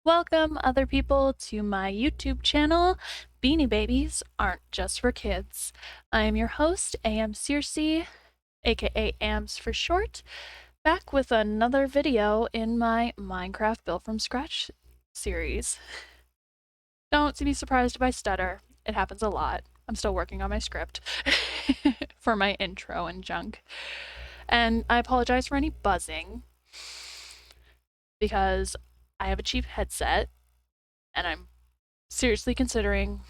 Welcome, other people, to my YouTube channel. Beanie Babies aren't just for kids. I am your host, AM Circe, aka AMS for short, back with another video in my Minecraft Built from Scratch series. Don't be surprised if I stutter. It happens a lot. I'm still working on my script for my intro and junk. And I apologize for any buzzing because I have a cheap headset and I'm seriously considering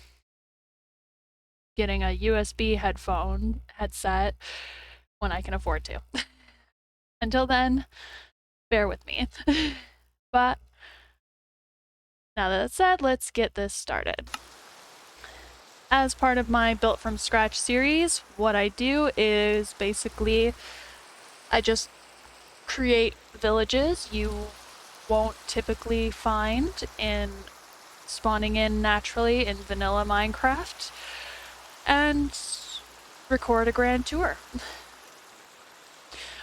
getting a USB headset when I can afford to. Until then, bear with me. But now that said, let's get this started. As part of my Built from Scratch series, what I do is basically I just create villages you won't typically find in spawning in naturally in vanilla Minecraft and record a grand tour.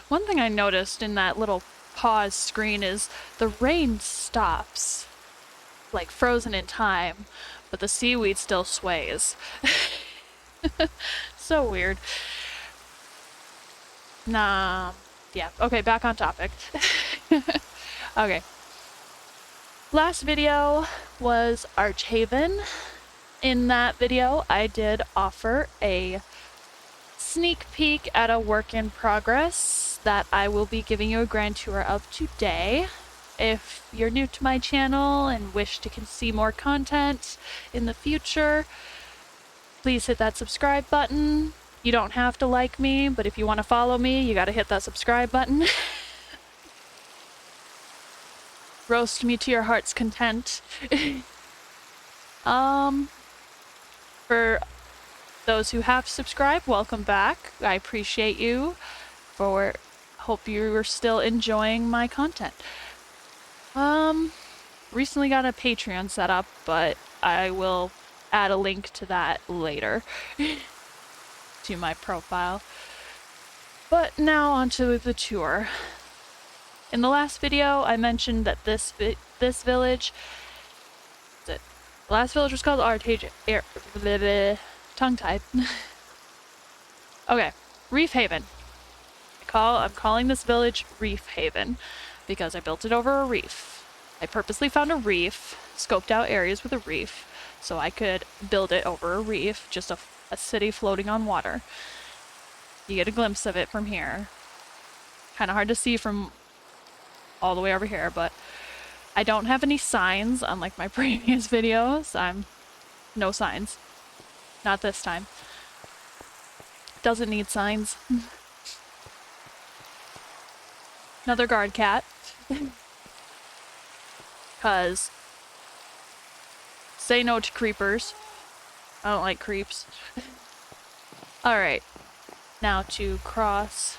One thing I noticed in that little pause screen is the rain stops, like frozen in time, but the seaweed still sways. So weird. Nah, yeah, okay, back on topic. Okay. Last video was Archhaven. In that video, I did offer a sneak peek at a work in progress that I will be giving you a grand tour of today. If you're new to my channel and wish to see more content in the future, please hit that subscribe button. You don't have to like me, but if you want to follow me, you gotta hit that subscribe button. Roast me to your heart's content. For those who have subscribed, welcome back. I appreciate you. Hope you are still enjoying my content. Recently got a Patreon set up, but I will add a link to that later to my profile. But now onto the tour. In the last video, I mentioned that this village, the last village was called tongue-tied. Okay, Reef Haven. I'm calling this village Reef Haven because I built it over a reef. I purposely found a reef, scoped out areas with a reef, so I could build it over a reef, just a city floating on water. You get a glimpse of it from here. Kind of hard to see from all the way over here, but I don't have any signs, unlike my previous videos. No signs. Not this time. Doesn't need signs. Another guard cat. Cause say no to creepers. I don't like creeps. Alright. Now to cross.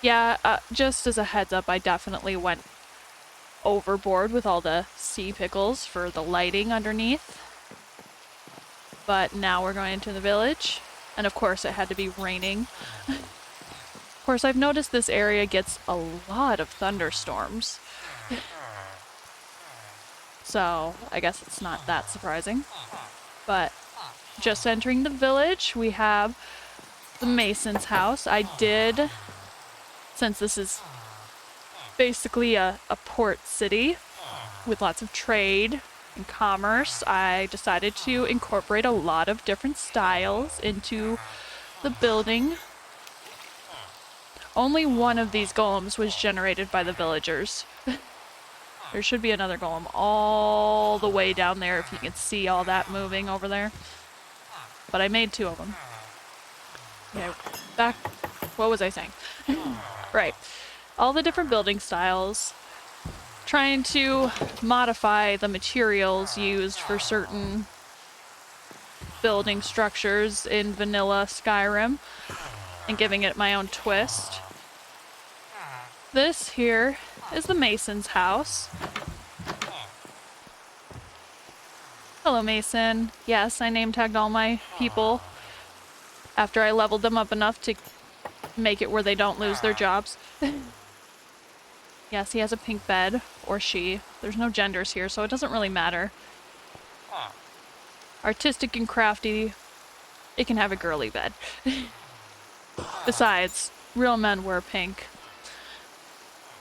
Yeah, just as a heads up, I definitely went overboard with all the sea pickles for the lighting underneath. But now we're going into the village. And of course it had to be raining. Of course, I've noticed this area gets a lot of thunderstorms. So I guess it's not that surprising. But just entering the village, we have the mason's house. Since this is basically a port city with lots of trade and commerce, I decided to incorporate a lot of different styles into the building. Only one of these golems was generated by the villagers. There should be another golem all the way down there if you can see all that moving over there. But I made two of them. Okay, back. What was I saying? Right. All the different building styles. Trying to modify the materials used for certain building structures in vanilla Skyrim and giving it my own twist. This here is the Mason's house. Hello, Mason. Yes, I name tagged all my people after I leveled them up enough to make it where they don't lose their jobs. Yes, he has a pink bed, or she. There's no genders here, so it doesn't really matter. Artistic and crafty, it can have a girly bed. Besides, real men wear pink.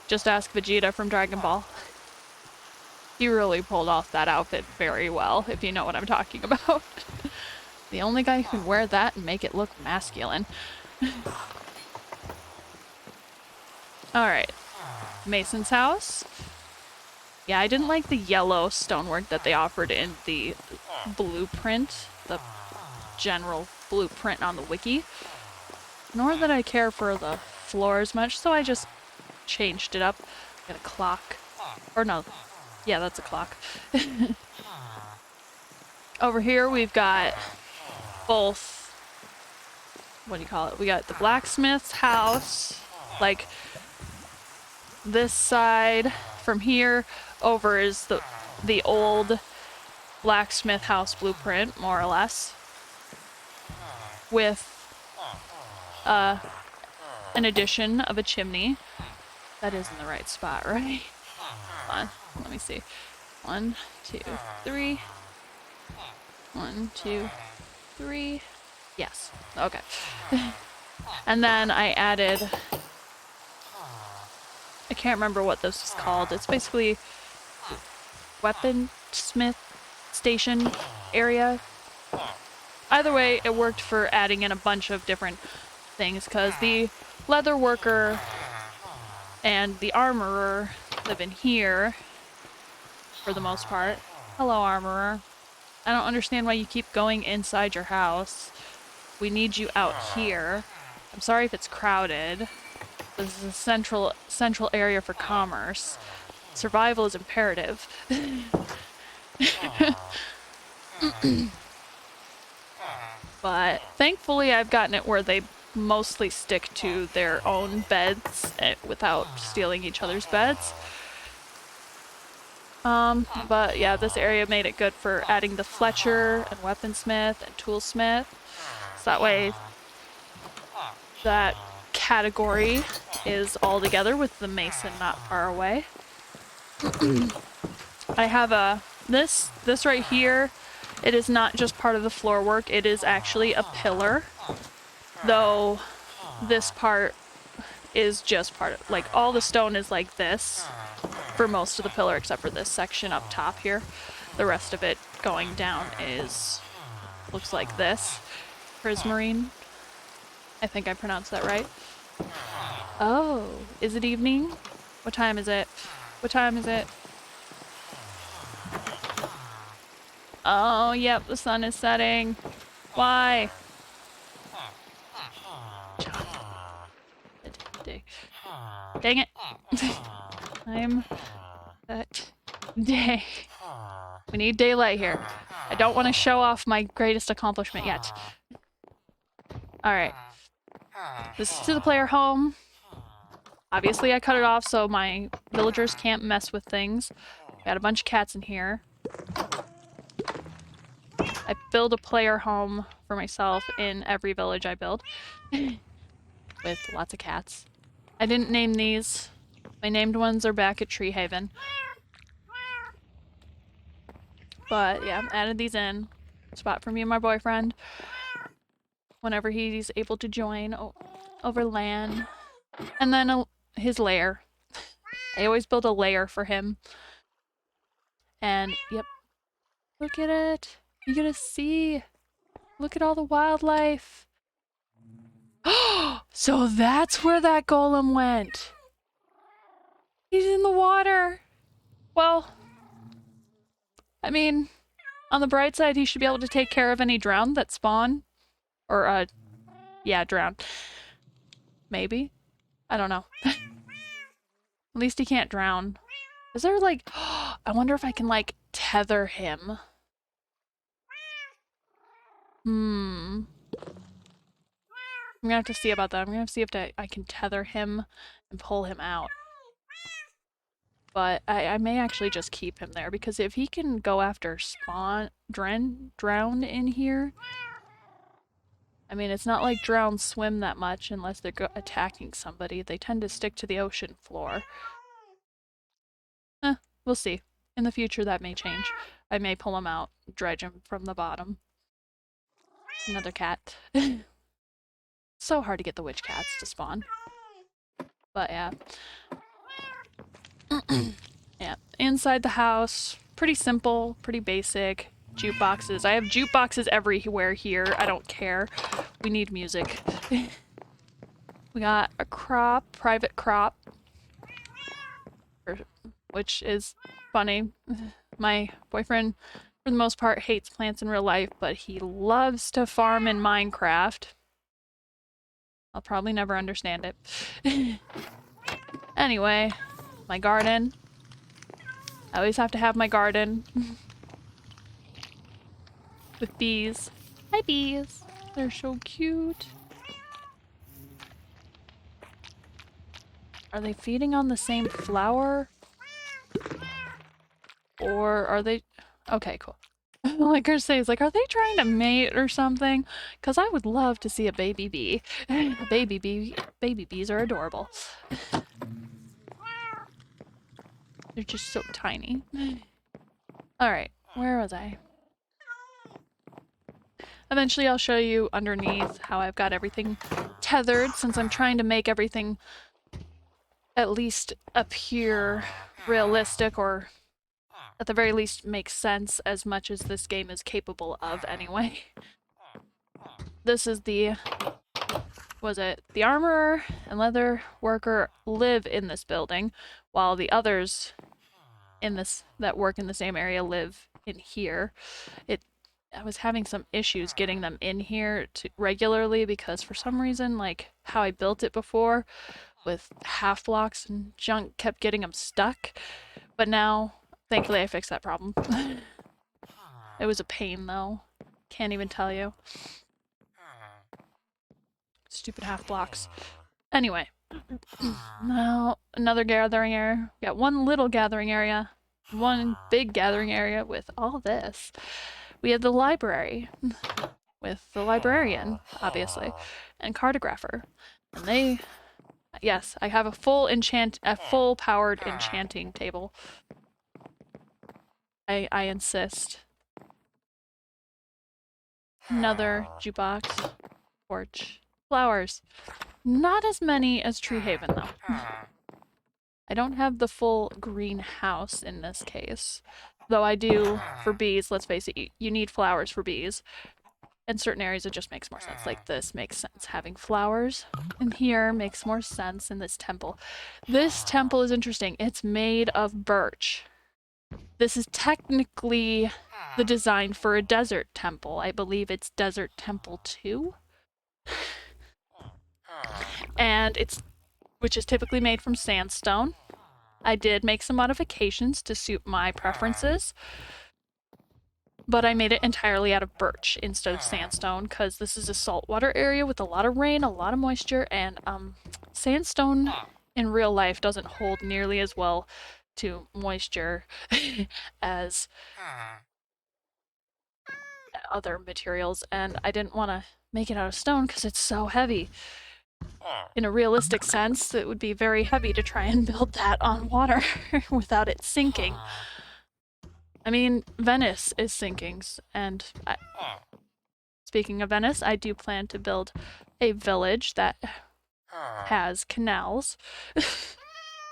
Just ask Vegeta from Dragon Ball. He really pulled off that outfit very well, if you know what I'm talking about. The only guy who can wear that and make it look masculine. Alright. Mason's house. Yeah, I didn't like the yellow stonework that they offered in the blueprint, the general blueprint on the wiki. Nor did I care for the floors much, so I just changed it up. Got a clock. Or no. Yeah, that's a clock. Over here we've got both, what do you call it? We got the blacksmith's house, like this side from here over is the old blacksmith house blueprint, more or less, with an addition of a chimney. That is in the right spot, right? Hold on, let me see. 1, 2, 3. 1, 2, 3. Yes. Okay. And then I added, I can't remember what this is called. It's basically weaponsmith station area. Either way, it worked for adding in a bunch of different things, because the leather worker and the armorer live in here for the most part. Hello, armorer. I don't understand why you keep going inside your house. We need you out here. I'm sorry if it's crowded. This is a central area for commerce. Survival is imperative. But thankfully I've gotten it where they mostly stick to their own beds without stealing each other's beds. But yeah, this area made it good for adding the Fletcher and weaponsmith and toolsmith. So that way that category is all together with the mason not far away. I have this right here. It is not just part of the floor work, it is actually a pillar. Though this part is just part of, like, all the stone is like this for most of the pillar except for this section up top here. The rest of it going down looks like this. Prismarine. I think I pronounced that right. Oh, is it evening? What time is it? What time is it? Oh, yep, the sun is setting. Why? Dang it. I'm that day. We need daylight here. I don't want to show off my greatest accomplishment yet. Alright. This is to the player home. Obviously I cut it off so my villagers can't mess with things. Got a bunch of cats in here. I build a player home for myself in every village I build. With lots of cats. I didn't name these. My named ones are back at Tree Haven. But yeah, added these in. Spot for me and my boyfriend. Whenever he's able to join over LAN. And then his lair. I always build a lair for him. And yep. Look at it. You get to see. Look at all the wildlife. So that's where that golem went. He's in the water. Well, I mean, on the bright side, he should be able to take care of any drowned that spawn. Or, yeah, drowned. Maybe. I don't know. At least he can't drown. Is there, like... I wonder if I can, like, tether him. I'm gonna have to see about that. I'm gonna have to see if I can tether him and pull him out. But I may actually just keep him there, because if he can go after drowned in here... I mean, it's not like drowned swim that much unless they're attacking somebody. They tend to stick to the ocean floor. We'll see. In the future, that may change. I may pull him out, dredge him from the bottom. Another cat. So hard to get the witch cats to spawn. But yeah. Yeah. Inside the house, pretty simple, pretty basic. Jukeboxes. I have jukeboxes everywhere here. I don't care. We need music. We got a crop, private crop, which is funny. My boyfriend, for the most part, hates plants in real life, but he loves to farm in Minecraft. I'll probably never understand it. Anyway, my garden. I always have to have my garden. With bees. Hi, bees. They're so cute. Are they feeding on the same flower? Or are they... Okay, cool. Like I say, it's like, are they trying to mate or something? Because I would love to see a baby bee. Baby bees are adorable. They're just so tiny. Alright, where was I? Eventually I'll show you underneath how I've got everything tethered, since I'm trying to make everything at least appear realistic, or at the very least make sense as much as this game is capable of anyway. This is the... was it? The armorer and leather worker live in this building, while the others in this that work in the same area live in here. I was having some issues getting them in here regularly, because for some reason, like how I built it before with half blocks and junk, kept getting them stuck. But now, thankfully, I fixed that problem. It was a pain though. Can't even tell you. Stupid half blocks. Anyway. Now, another gathering area. We got one little gathering area. One big gathering area with all this. We have the library. With the librarian, obviously. And cartographer. And they... Yes, I have a full powered enchanting table. I insist. Another jukebox. Porch. Flowers. Not as many as Tree Haven, though. I don't have the full greenhouse in this case. Though I do for bees, let's face it, you need flowers for bees. In certain areas it just makes more sense. Like this makes sense. Having flowers in here makes more sense in this temple. This temple is interesting. It's made of birch. This is technically the design for a desert temple. I believe it's Desert Temple 2. And which is typically made from sandstone. I did make some modifications to suit my preferences, but I made it entirely out of birch instead of sandstone, because this is a saltwater area with a lot of rain, a lot of moisture, and sandstone in real life doesn't hold nearly as well to moisture as other materials, and I didn't want to make it out of stone because it's so heavy. In a realistic sense, it would be very heavy to try and build that on water without it sinking. I mean, Venice is sinking, and speaking of Venice, I do plan to build a village that has canals.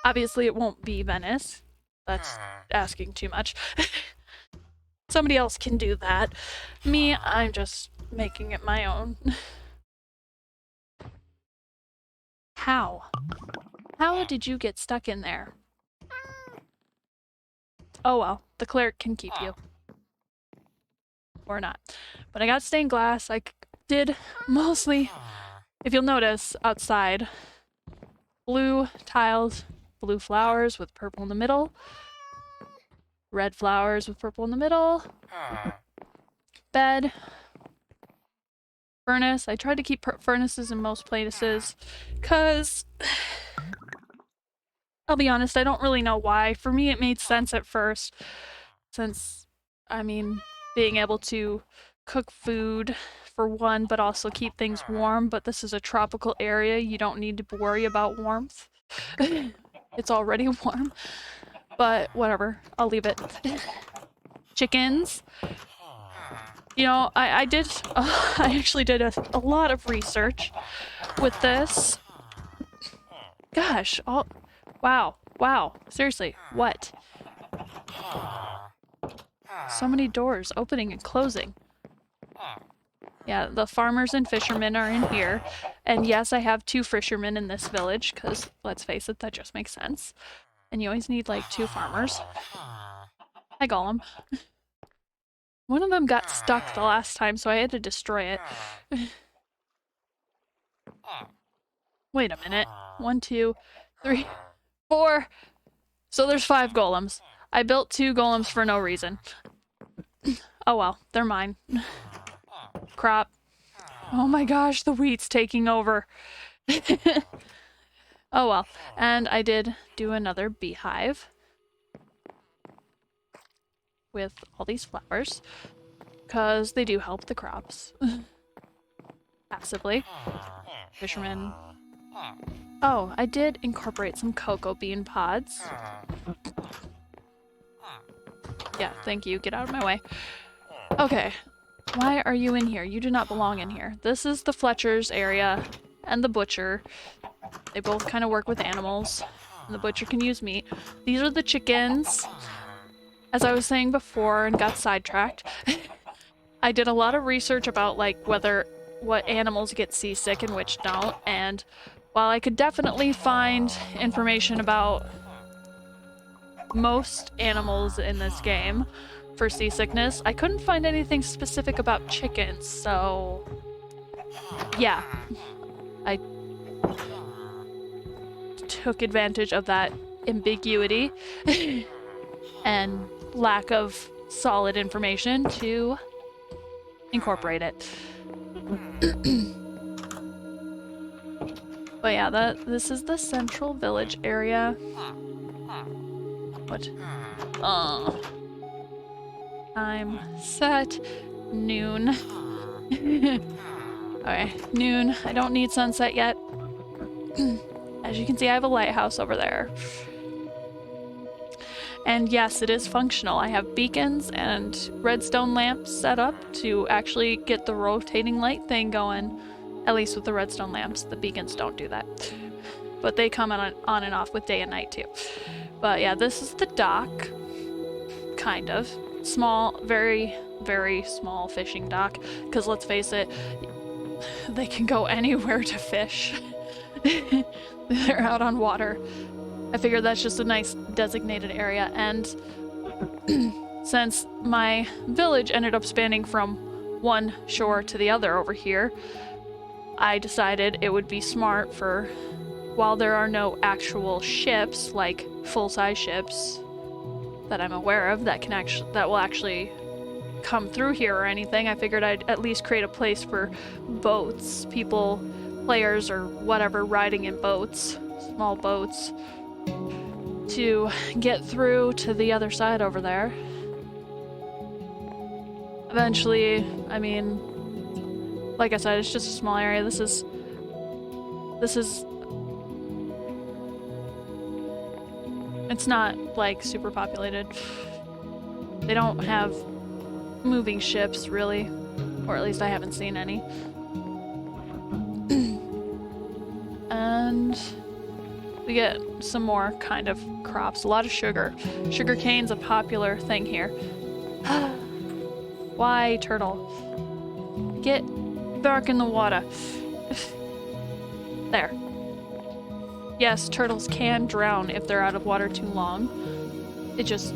Obviously, it won't be Venice. That's asking too much. Somebody else can do that. Me, I'm just making it my own. How? How did you get stuck in there? Oh well, the cleric can keep you. Or not. But I got stained glass. I did mostly, if you'll notice, outside, blue tiles, blue flowers with purple in the middle, red flowers with purple in the middle, bed, furnace. I tried to keep furnaces in most places, because I'll be honest, I don't really know why. For me, it made sense at first, since, I mean, being able to cook food for one, but also keep things warm. But this is a tropical area. You don't need to worry about warmth. It's already warm. but whatever. I'll leave it. Chickens. You know, I did, I actually did a lot of research with this. Gosh, wow, seriously, what? So many doors opening and closing. Yeah, the farmers and fishermen are in here. And yes, I have 2 fishermen in this village, because let's face it, that just makes sense. And you always need like 2 farmers. Hi, Golem. One of them got stuck the last time, so I had to destroy it. Wait a minute. 1, 2, 3, 4. So there's 5 golems. I built 2 golems for no reason. Oh well, they're mine. Crop. Oh my gosh, the wheat's taking over. Oh well. And I did do another beehive with all these flowers, because they do help the crops. Passively. Fishermen. Oh, I did incorporate some cocoa bean pods. Yeah, thank you. Get out of my way. Okay. Why are you in here? You do not belong in here. This is the Fletcher's area and the butcher. They both kind of work with animals. And the butcher can use meat. These are the chickens. As I was saying before and got sidetracked, I did a lot of research about like what animals get seasick and which don't, and while I could definitely find information about most animals in this game for seasickness, I couldn't find anything specific about chickens, so yeah. I took advantage of that ambiguity and lack of solid information to incorporate it. But yeah, this is the central village area. What? Time set. Noon. Okay, noon. I don't need sunset yet. As you can see, I have a lighthouse over there. And yes, it is functional. I have beacons and redstone lamps set up to actually get the rotating light thing going. At least with the redstone lamps. The beacons don't do that. But they come on and off with day and night too. But yeah, this is the dock. Kind of. Small, very, very small fishing dock. Because let's face it, they can go anywhere to fish. They're out on water. I figured that's just a nice designated area, and since my village ended up spanning from one shore to the other over here, I decided it would be smart for, while there are no actual ships, like full-size ships that I'm aware of that will actually come through here or anything, I figured I'd at least create a place for boats, people, players, or whatever riding in boats, small boats, to get through to the other side over there. Eventually, I mean, like I said, it's just a small area. This is it's not like super populated. They don't have moving ships really, or at least I haven't seen any. And we get some more kind of crops, a lot of sugar. Sugar cane's a popular thing here. Why, turtle? Get back in the water. There. Yes, turtles can drown if they're out of water too long. It just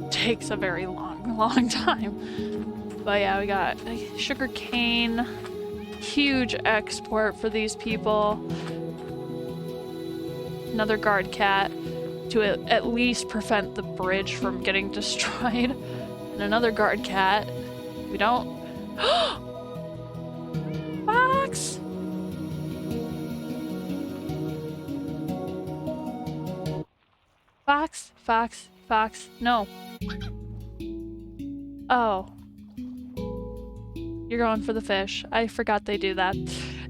takes a very long time. But yeah, we got sugar cane. Huge export for these people. Another guard cat to at least prevent the bridge from getting destroyed. And another guard cat. We don't... Fox! Fox, fox, fox, no. Oh. You're going for the fish. I forgot they do that.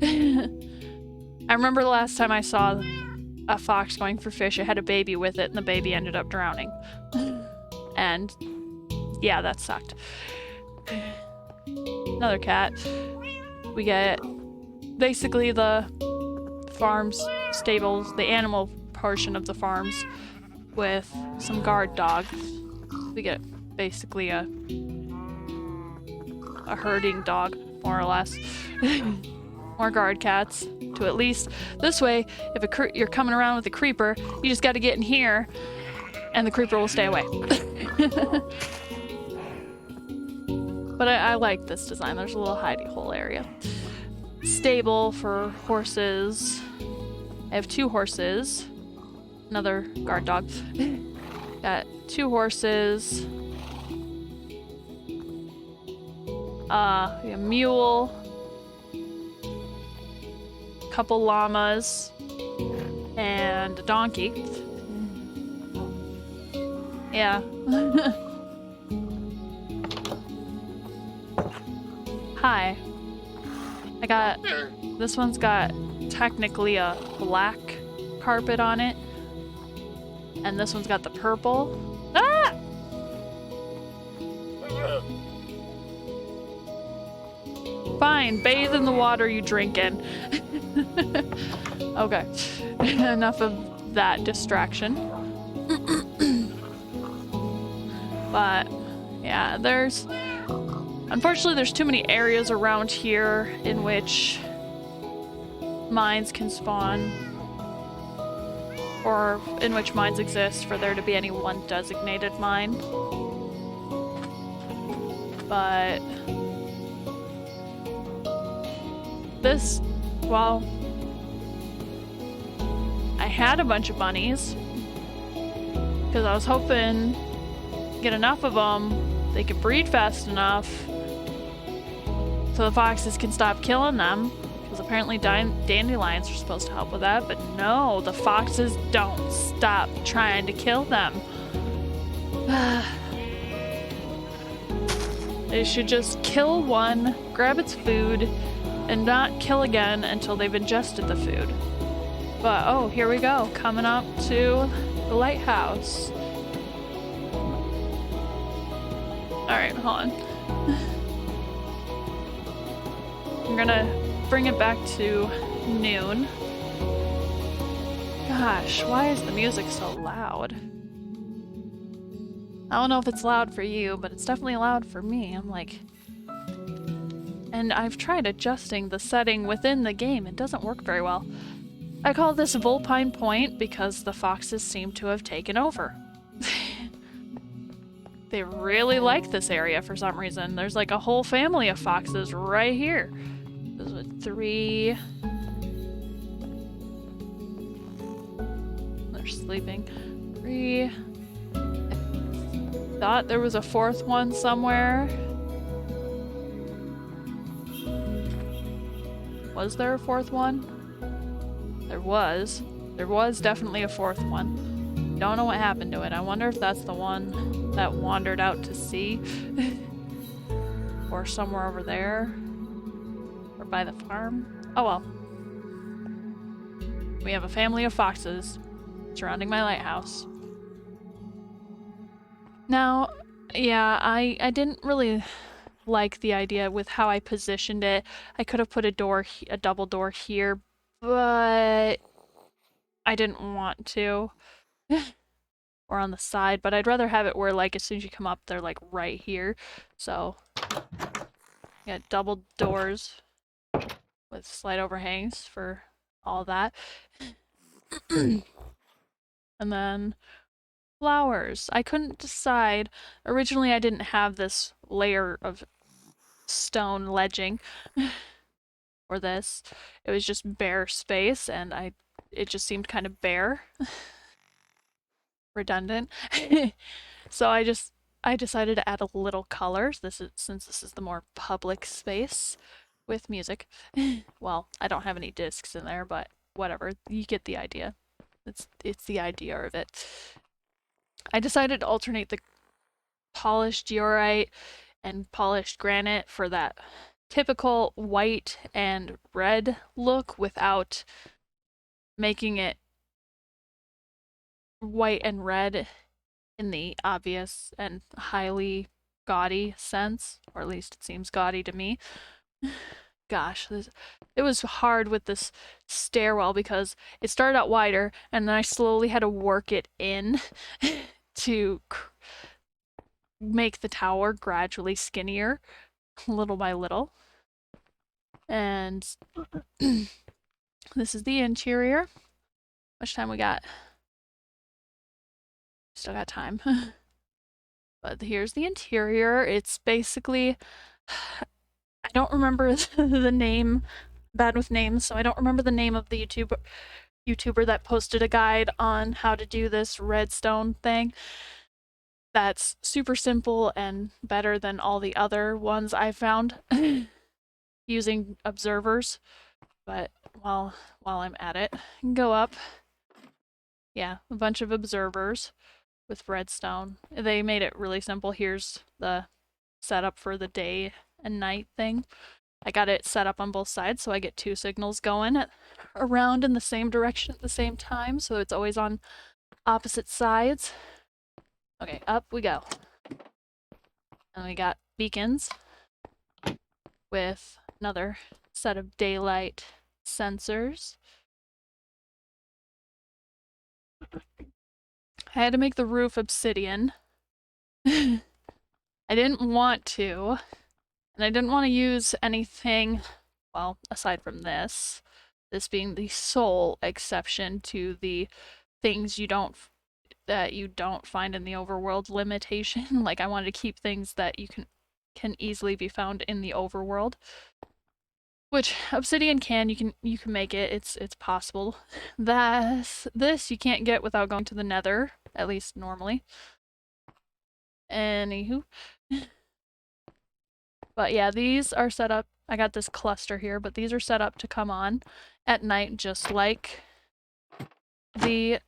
I remember the last time I saw a fox going for fish. It had a baby with it, and the baby ended up drowning. And yeah, that sucked. Another cat. We get basically the farm's stables, the animal portion of the farms, with some guard dogs. We get basically a herding dog, more or less. More guard cats to at least this way, if you're coming around with a creeper, you just got to get in here and the creeper will stay away. But I like this design. There's a little hidey hole area. Stable for horses. I have 2 horses. Another guard dog. Got 2 horses. A mule. Couple llamas. And a donkey. Yeah. Hi. This one's got technically a black carpet on it. And this one's got the purple. Ah! Fine, bathe in the water you drink in. Okay. Enough of that distraction. But, yeah, unfortunately, there's too many areas around here in which mines can spawn, or in which mines exist for there to be any one designated mine. But this, well, I had a bunch of bunnies because I was hoping to get enough of them, they could breed fast enough so the foxes can stop killing them, because apparently dandelions are supposed to help with that, but no, the foxes don't stop trying to kill them. They should just kill one, grab its food, and not kill again until they've ingested the food. But oh, here we go, coming up to the lighthouse. Alright, hold on. I'm gonna bring it back to noon. Gosh, why is the music so loud? I don't know if it's loud for you, but it's definitely loud for me. I'm like... And I've tried adjusting the setting within the game. It doesn't work very well. I call this Vulpine Point because the foxes seem to have taken over. They really like this area for some reason. There's like a whole family of foxes right here. Those are 3. They're sleeping. 3. I thought there was a 4th one somewhere. Was there a 4th one? There was. There was definitely a 4th one. Don't know what happened to it. I wonder if that's the one that wandered out to sea. Or somewhere over there. Or by the farm. Oh well. We have a family of foxes surrounding my lighthouse. Now, yeah, I didn't really like the idea with how I positioned it. I could have put a double door here, but I didn't want to. Or on the side, but I'd rather have it where, like, as soon as you come up, they're like right here. So, yeah, double doors with slight overhangs for all that. And then flowers. I couldn't decide. Originally, I didn't have this layer of stone ledging or this. It was just bare space, and it just seemed kind of bare. Redundant. So I decided to add a little color. Since this is the more public space with music. Well, I don't have any discs in there, but whatever. You get the idea. It's the idea of it. I decided to alternate the polished diorite and polished granite for that typical white and red look without making it white and red in the obvious and highly gaudy sense, or at least it seems gaudy to me. Gosh, it was hard with this stairwell because it started out wider and then I slowly had to work it in to make the tower gradually skinnier, little by little. And this is the interior. How much time we got? Still got time. But here's the interior. It's basically, I don't remember the name, bad with names, so I don't remember the name of the YouTuber that posted a guide on how to do this redstone thing. That's super simple and better than all the other ones I found using observers. But while I'm at it, go up. Yeah, a bunch of observers with redstone. They made it really simple. Here's the setup for the day and night thing. I got it set up on both sides so I get two signals going around in the same direction at the same time, so it's always on opposite sides. Okay, up we go. And we got beacons with another set of daylight sensors. I had to make the roof obsidian. I didn't want to, and I didn't want to use anything, well, aside from this being the sole exception to the things that you don't find in the overworld limitation. Like I wanted to keep things that you can easily be found in the overworld. Which obsidian you can make it. It's possible. This you can't get without going to the Nether, at least normally. Anywho. But yeah, these are set up. I got this cluster here, but these are set up to come on at night just like the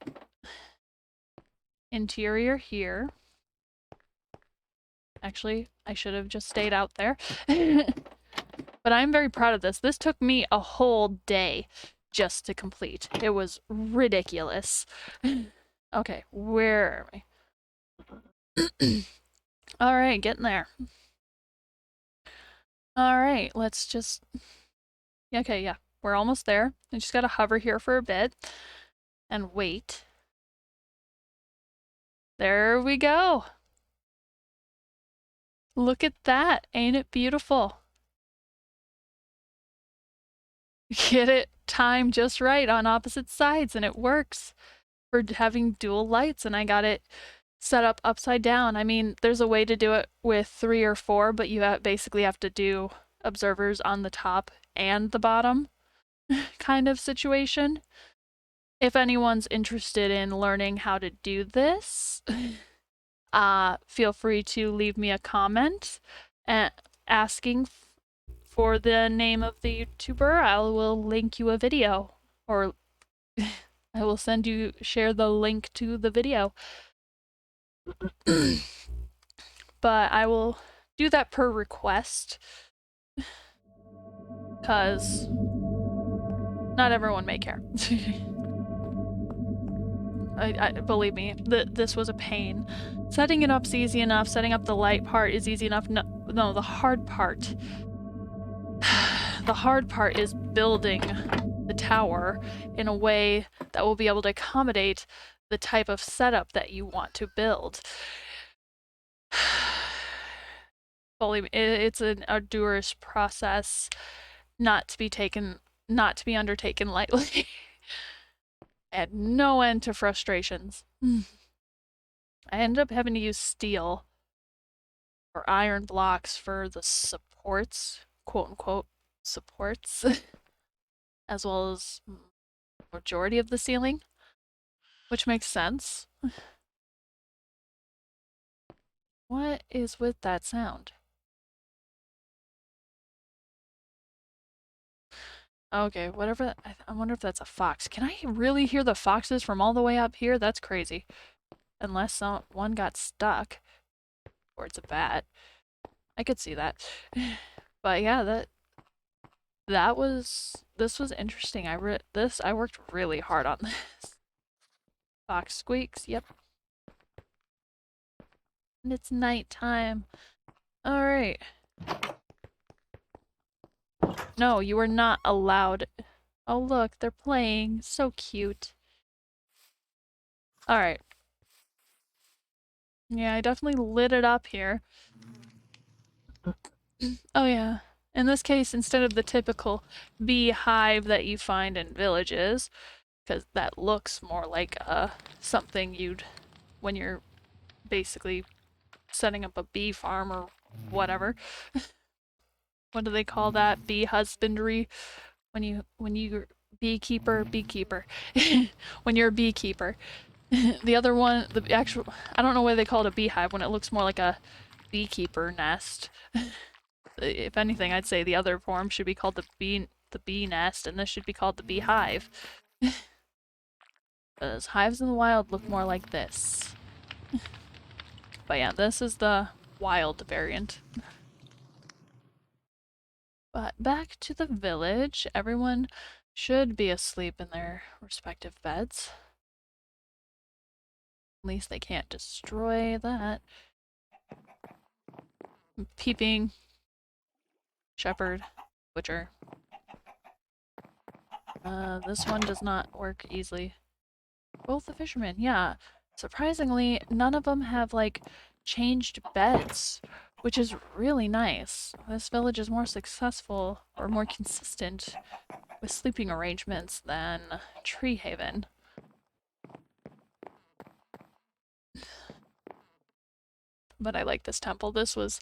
interior here. Actually, I should have just stayed out there. But I'm very proud of this. This took me a whole day just to complete. It was ridiculous. Okay, where are we? All right, getting there. All right, let's just... Okay, yeah, we're almost there. I just gotta hover here for a bit and wait. There we go. Look at that. Ain't it beautiful? Get it timed just right on opposite sides and it works for having dual lights, and I got it set up upside down. I mean, there's a way to do it with 3 or 4, but you basically have to do observers on the top and the bottom kind of situation. If anyone's interested in learning how to do this, feel free to leave me a comment asking for the name of the YouTuber. I will link you a video, or I will share the link to the video. But I will do that per request, because not everyone may care. Believe me, this was a pain. Setting it up's easy enough. Setting up the light part is easy enough. No, the hard part. The hard part is building the tower in a way that will be able to accommodate the type of setup that you want to build. Believe me, it's an arduous process, not to be undertaken lightly. I had no end to frustrations. I ended up having to use steel or iron blocks for the supports, quote unquote supports, as well as majority of the ceiling, which makes sense. What is with that sound? Okay, whatever. I wonder if that's a fox. Can I really hear the foxes from all the way up here? That's crazy. Unless one got stuck. Or it's a bat. I could see that. But yeah, this was interesting. I worked really hard on this. Box squeaks, yep. And it's nighttime. Alright. No, you are not allowed. Oh look, they're playing. So cute. Alright. Yeah, I definitely lit it up here. Oh yeah. In this case, instead of the typical beehive that you find in villages, because that looks more like something you'd, when you're basically setting up a bee farm or whatever. What do they call that? Bee husbandry? When you beekeeper, when you're a beekeeper. The other one, the actual, I don't know why they call it a beehive when it looks more like a beekeeper nest. If anything, I'd say the other form should be called the bee nest, and this should be called the beehive. Because hives in the wild look more like this. But yeah, this is the wild variant. But back to the village. Everyone should be asleep in their respective beds. At least they can't destroy that. Peeping. Shepherd. Butcher. This one does not work easily. Both the fishermen, yeah. Surprisingly, none of them have, like, changed beds, which is really nice. This village is more successful, or more consistent, with sleeping arrangements than Tree Haven. But I like this temple. This was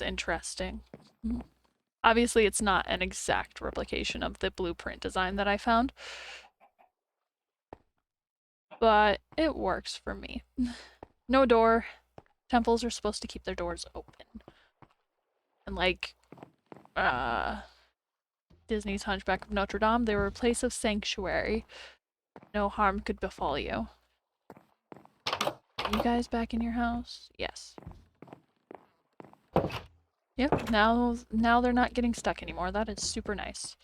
interesting. Obviously, it's not an exact replication of the blueprint design that I found, but it works for me. No door. Temples are supposed to keep their doors open. And like, Disney's Hunchback of Notre Dame, they were a place of sanctuary. No harm could befall you. Are you guys back in your house? Yes. Yep, now they're not getting stuck anymore. That is super nice.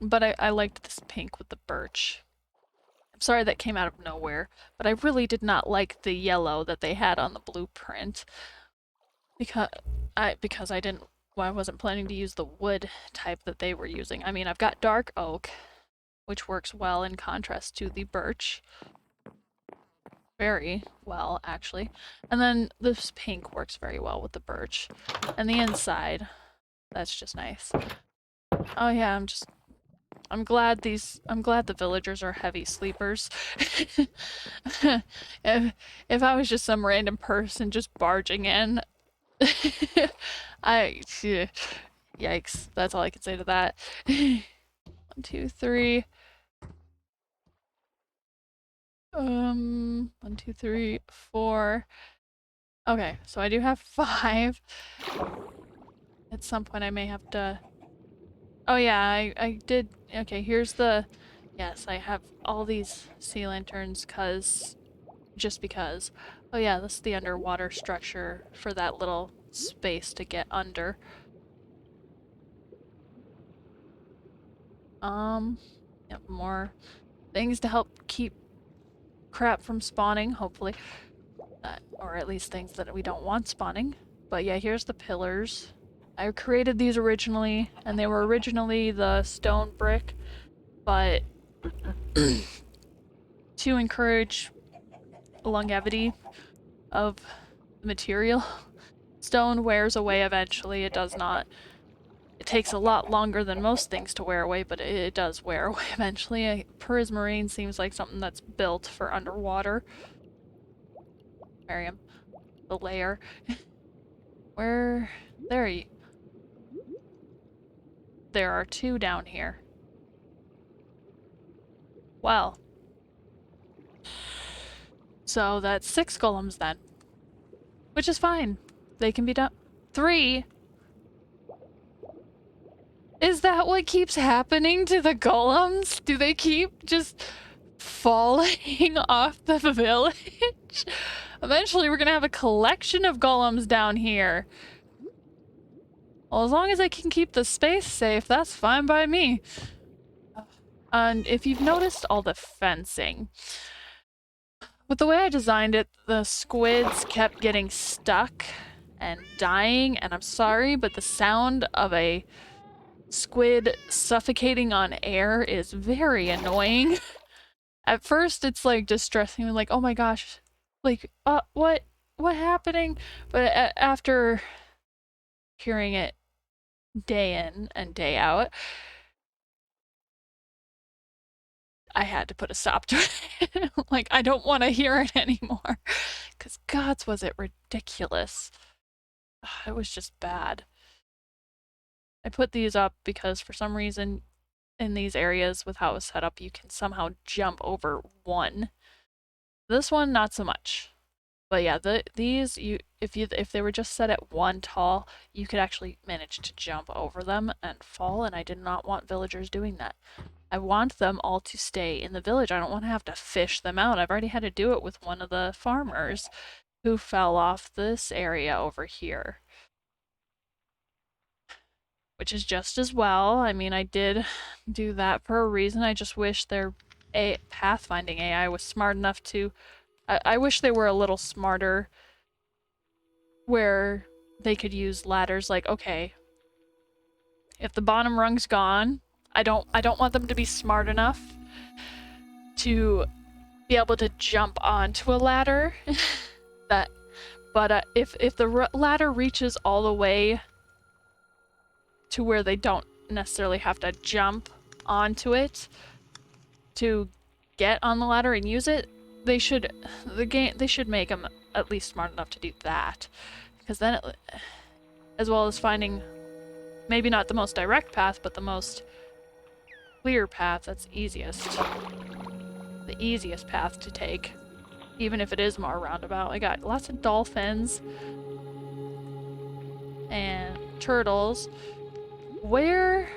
But I liked this pink with the birch. I'm sorry that came out of nowhere, but I really did not like the yellow that they had on the blueprint. Because I didn't, well, I wasn't planning to use the wood type that they were using. I mean, I've got dark oak, which works well in contrast to the birch. Very well, actually. And then this pink works very well with the birch. And the inside, that's just nice. Oh yeah, I'm glad the villagers are heavy sleepers. If I was just some random person just barging in, yikes, that's all I can say to that. 1, 2, 3. 1, 2, 3, 4. Okay, so I do have 5. At some point I may have to... Oh yeah, I did... Okay, here's the... Yes, I have all these sea lanterns just because. Oh yeah, this is the underwater structure for that little space to get under. Yep, more things to help keep crap from spawning, hopefully. Or at least things that we don't want spawning. But yeah, here's the pillars. I created these originally, and they were originally the stone brick, but to encourage longevity of the material, stone wears away eventually. It does not. It takes a lot longer than most things to wear away, but it does wear away eventually. Prismarine seems like something that's built for underwater. Miriam, the layer. Where? There are 2 down here. Well. So that's 6 golems then. Which is fine. They can be done. 3? Is that what keeps happening to the golems? Do they keep just falling off the village? Eventually we're gonna have a collection of golems down here. Well, as long as I can keep the space safe, that's fine by me. And if you've noticed all the fencing, with the way I designed it, the squids kept getting stuck and dying, and I'm sorry, but the sound of a squid suffocating on air is very annoying. At first, it's like distressing, like, oh my gosh, like, what happening? But after hearing it day in and day out, I had to put a stop to it. Like, I don't want to hear it anymore. Because, gods, was it ridiculous. It was just bad. I put these up because for some reason in these areas with how it was set up, you can somehow jump over one. This one, not so much. But yeah, these if they were just set at one tall, you could actually manage to jump over them and fall, and I did not want villagers doing that. I want them all to stay in the village. I don't want to have to fish them out. I've already had to do it with one of the farmers who fell off this area over here. Which is just as well. I mean, I did do that for a reason. I just wish their pathfinding AI was smart enough to... I wish they were a little smarter where they could use ladders like, okay, if the bottom rung's gone, I don't want them to be smart enough to be able to jump onto a ladder. But if the ladder reaches all the way to where they don't necessarily have to jump onto it to get on the ladder and use it, they should make them at least smart enough to do that, because then as well as finding maybe not the most direct path, but the most clear path that's the easiest path to take, even if it is more roundabout. I got lots of dolphins and turtles. Where?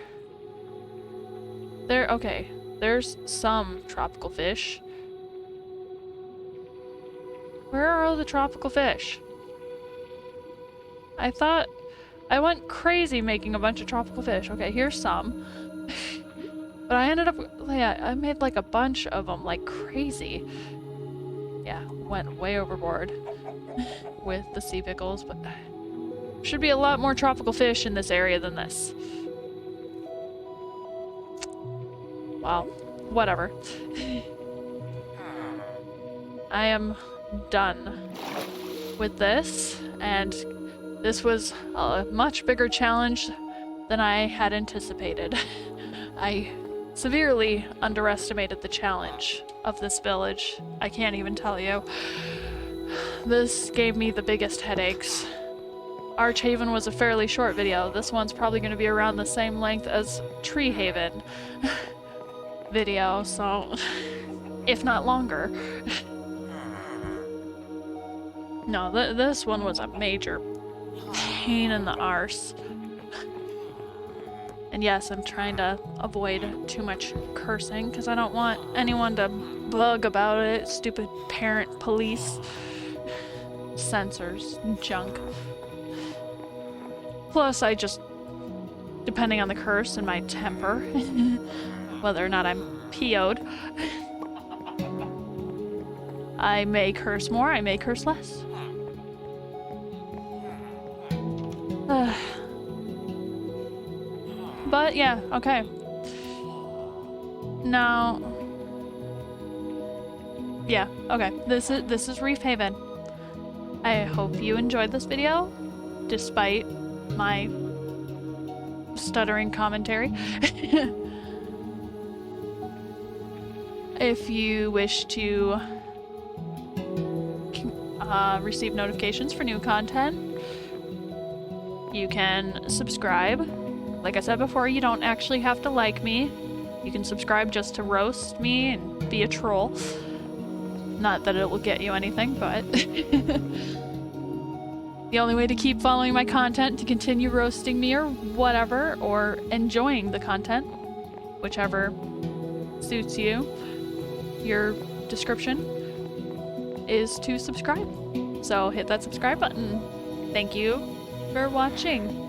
There, okay, there's some tropical fish. Where are all the tropical fish? I thought I went crazy making a bunch of tropical fish. Okay, here's some. But I ended up, yeah, I made like a bunch of them like crazy. Yeah, went way overboard with the sea pickles, but should be a lot more tropical fish in this area than this. Well, whatever. I am done with this, and this was a much bigger challenge than I had anticipated. I severely underestimated the challenge of this village. I can't even tell you. This gave me the biggest headaches. Archhaven was a fairly short video. This one's probably going to be around the same length as Treehaven video, so if not longer. No, this one was a major pain in the arse. And yes, I'm trying to avoid too much cursing because I don't want anyone to bug about it. Stupid parent police. Censors. Junk. Plus, I just, depending on the curse and my temper, whether or not I'm PO'd, I may curse more, I may curse less. But yeah, okay. Now, yeah, okay. This is Reef Haven. I hope you enjoyed this video, despite my stuttering commentary. If you wish to receive notifications for new content, you can subscribe. Like I said before, you don't actually have to like me. You can subscribe just to roast me and be a troll. Not that it will get you anything, but the only way to keep following my content, to continue roasting me or whatever, or enjoying the content, whichever suits you, your description, is to subscribe. So hit that subscribe button. Thank you for watching.